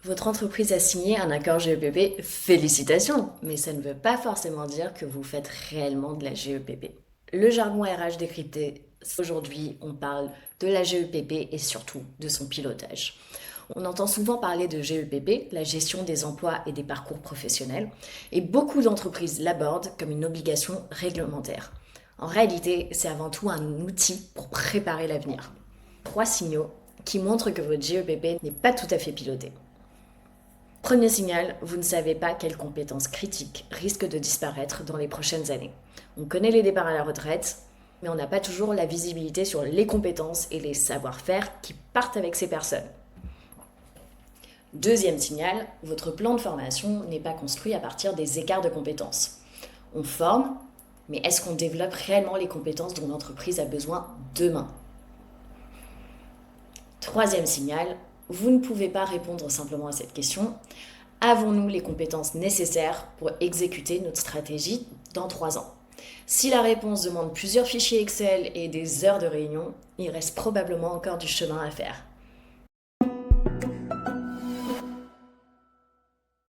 Votre entreprise a signé un accord GEPP, félicitations, mais ça ne veut pas forcément dire que vous faites réellement de la GEPP. Le jargon RH décrypté, aujourd'hui on parle de la GEPP et surtout de son pilotage. On entend souvent parler de GEPP, la gestion des emplois et des parcours professionnels, et beaucoup d'entreprises l'abordent comme une obligation réglementaire. En réalité, c'est avant tout un outil pour préparer l'avenir. Trois signaux qui montrent que votre GEPP n'est pas tout à fait piloté. Premier signal, vous ne savez pas quelles compétences critiques risquent de disparaître dans les prochaines années. On connaît les départs à la retraite, mais on n'a pas toujours la visibilité sur les compétences et les savoir-faire qui partent avec ces personnes. Deuxième signal, votre plan de formation n'est pas construit à partir des écarts de compétences. On forme, mais est-ce qu'on développe réellement les compétences dont l'entreprise a besoin demain? Troisième signal, vous ne pouvez pas répondre simplement à cette question. Avons-nous les compétences nécessaires pour exécuter notre stratégie dans 3 ans? Si la réponse demande plusieurs fichiers Excel et des heures de réunion, il reste probablement encore du chemin à faire.